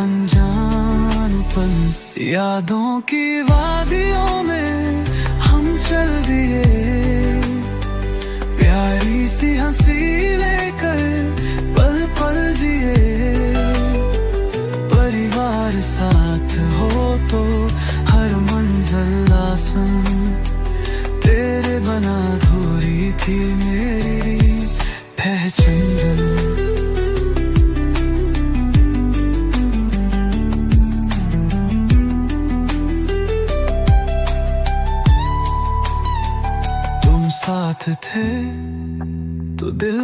अनजानपन यादों की वादियों में हम चल दिए, प्यारी सी हंसी लेकर पल पल जिए। परिवार साथ हो तो हर मंजिल आसान, तेरे बना अधूरी थी मेरी पहचान। साथ थे तो दिल